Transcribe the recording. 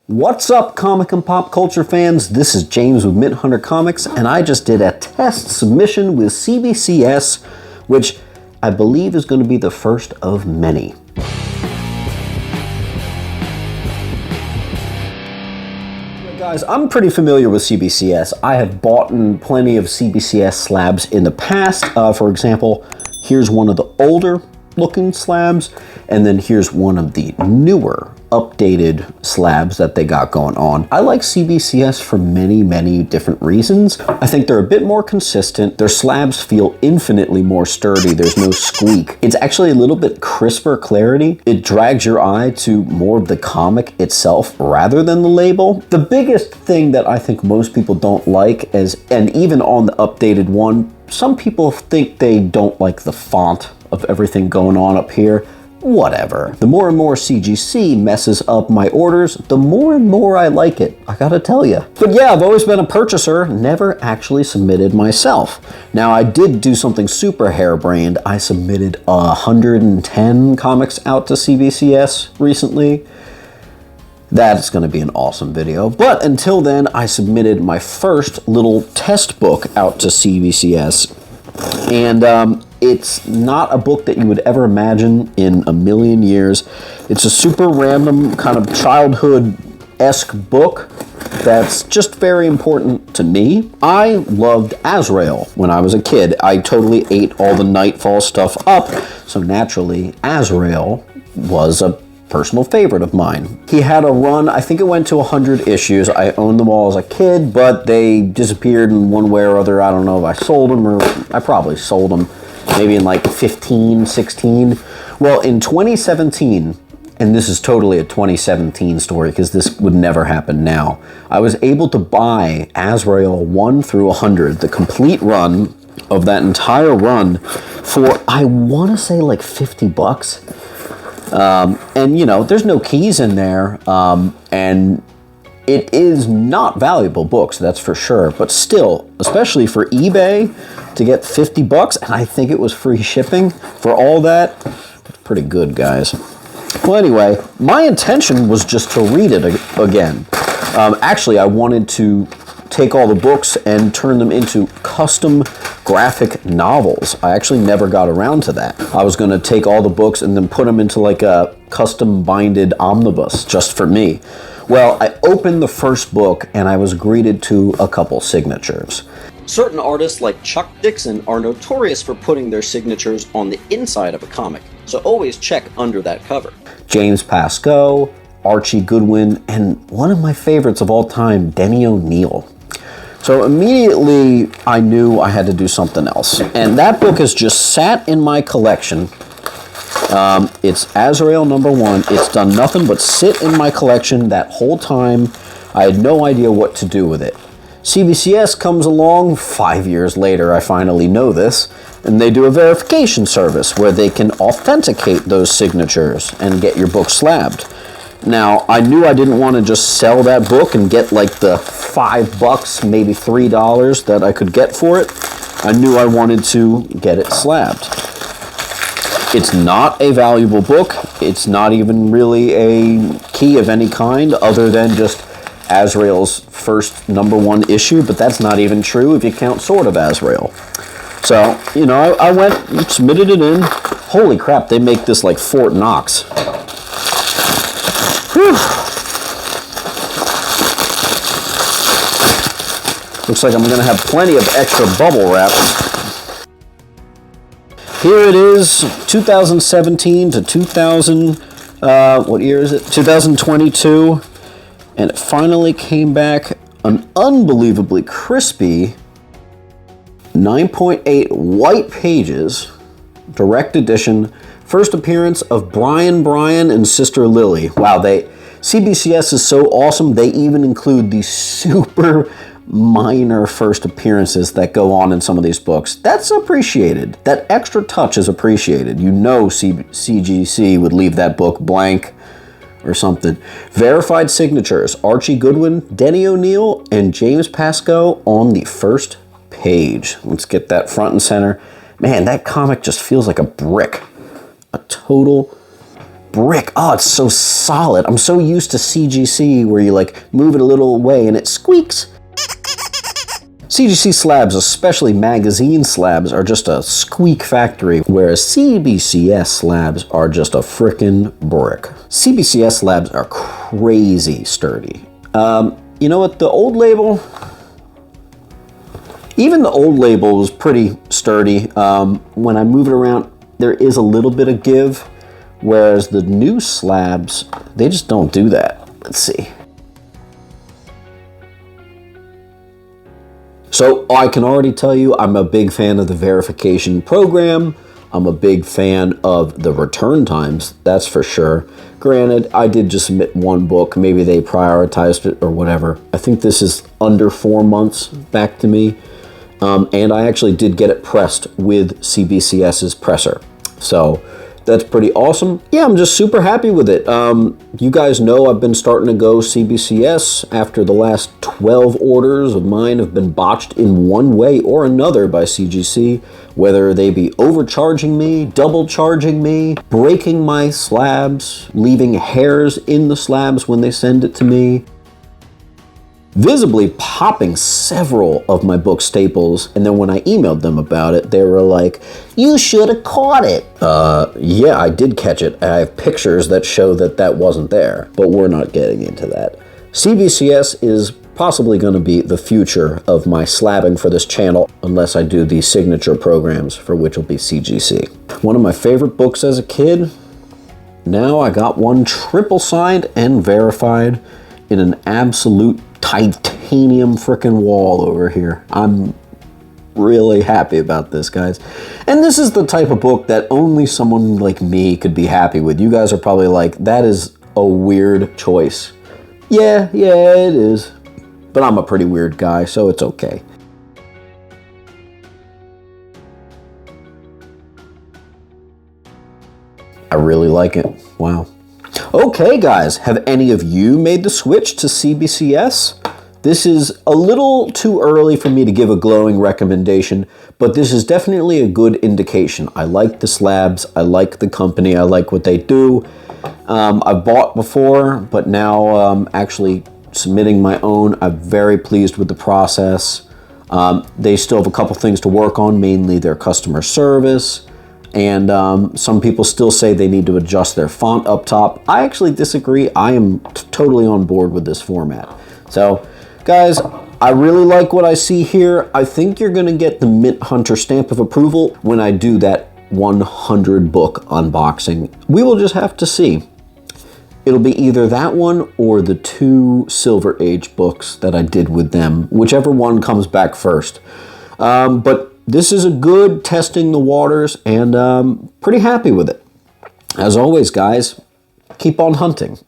What's up, comic and pop culture fans? This is James with Mint Hunter Comics, and I just did a test submission with CBCS, which I believe is going to be the first of many. Guys, I'm pretty familiar with CBCS. I have bought plenty of CBCS slabs in the past. For example, here's one of the older looking slabs, and then here's one of the newer updated slabs that they got going on. I like CBCS for many different reasons. I think they're a bit more consistent. Their slabs feel infinitely more sturdy. There's no squeak. It's actually a little bit crisper clarity. It drags your eye to more of the comic itself rather than the label. The biggest thing that I think most people don't like is, and even on the updated one, some people think they don't like the font of everything going on up here. Whatever. The more and more CGC messes up my orders, the more and more I like it, I gotta tell you. But yeah, I've always been a purchaser, never actually submitted myself. Now, I did do something super harebrained. I submitted 110 comics out to CBCS recently. That's gonna be an awesome video. But until then, I submitted my first little test book out to CBCS. And it's not a book that you would ever imagine in a million years. It's a super random kind of childhood-esque book that's just very important to me. I loved Azrael when I was a kid. I totally ate all the Nightfall stuff up, so naturally Azrael was a personal favorite of mine. He had a run, I think it went to 100 issues. I owned them all as a kid, but they disappeared in one way or other. I don't know if I sold them, or I probably sold them maybe in like 15, 16. Well, in 2017, and this is totally a 2017 story because this would never happen now, I was able to buy Azrael 1 through 100, the complete run of that entire run, for I want to say like 50 bucks. And you know, there's no keys in there, and it is not valuable books, that's for sure, but still, especially for eBay, to get 50 bucks, and I think it was free shipping for all that, it's pretty good, guys. Well, anyway, my intention was just to read it again. Actually, I wanted to take all the books and turn them into custom graphic novels. I actually never got around to that. I was gonna take all the books and then put them into like a custom binded omnibus just for me. Well, I opened the first book and I was greeted to a couple signatures. Certain artists like Chuck Dixon are notorious for putting their signatures on the inside of a comic, so always check under that cover. James Pascoe, Archie Goodwin, and one of my favorites of all time, Denny O'Neil. So immediately I knew I had to do something else. And that book has just sat in my collection. It's Azrael #1. It's done nothing but sit in my collection that whole time. I had no idea what to do with it. CBCS comes along 5 years later, I finally know this, and they do a verification service where they can authenticate those signatures and get your book slabbed. Now, I knew I didn't want to just sell that book and get like the $5, maybe $3 that I could get for it. I knew I wanted to get it slabbed. It's not a valuable book. It's not even really a key of any kind other than just Azrael's first #1 issue, but that's not even true if you count Sword of Azrael. So, you know, I went and submitted it in. Holy crap, they make this like Fort Knox. Whew. Looks like I'm going to have plenty of extra bubble wrap. Here it is, 2017 to 2022, and it finally came back an unbelievably crispy 9.8 white pages, direct edition. First appearance of Brian and Sister Lily. Wow, CBCS is so awesome, they even include these super minor first appearances that go on in some of these books. That's appreciated. That extra touch is appreciated. You know CGC would leave that book blank or something. Verified signatures, Archie Goodwin, Denny O'Neil, and James Pascoe on the first page. Let's get that front and center. Man, that comic just feels like a brick. A total brick. Oh, it's so solid. I'm so used to CGC where you like move it a little way and it squeaks. CGC slabs, especially magazine slabs, are just a squeak factory, whereas CBCS slabs are just a frickin' brick. CBCS slabs are crazy sturdy. You know what, the old label, even the old label was pretty sturdy. When I move it around, there is a little bit of give, whereas the new slabs, they just don't do that. Let's see. So I can already tell you I'm a big fan of the verification program. I'm a big fan of the return times, that's for sure. Granted, I did just submit one book. Maybe they prioritized it or whatever. I think this is under 4 months back to me. And I actually did get it pressed with CBCS's presser. So that's pretty awesome. Yeah, I'm just super happy with it. You guys know I've been starting to go CBCS after the last 12 orders of mine have been botched in one way or another by CGC, whether they be overcharging me, double charging me, breaking my slabs, leaving hairs in the slabs when they send it to me, visibly popping several of my book staples, and then when I emailed them about it, they were like, "You should have caught it." Yeah, I did catch it. I have pictures that show that that wasn't there, but we're not getting into that. CBCS is possibly going to be the future of my slabbing for this channel, unless I do the signature programs, for which will be CGC. One of my favorite books as a kid, now I got one triple signed and verified in an absolute titanium frickin' wall over here. I'm really happy about this, guys. And this is the type of book that only someone like me could be happy with. You guys are probably like, that is a weird choice. Yeah, it is. But I'm a pretty weird guy, so it's okay. I really like it. Wow. Okay, guys, have any of you made the switch to CBCS? This is a little too early for me to give a glowing recommendation, but this is definitely a good indication. I like the slabs, I like the company, I like what they do. I've bought before, but now actually submitting my own, I'm very pleased with the process. They still have a couple things to work on, mainly their customer service. And some people still say they need to adjust their font up top. I actually disagree. I am totally on board with this format. So, guys, I really like what I see here. I think you're going to get the Mint Hunter stamp of approval when I do that 100 book unboxing. We will just have to see. It'll be either that one or the 2 Silver Age books that I did with them, whichever one comes back first. But this is a good testing the waters, and pretty happy with it. As always, guys, keep on hunting.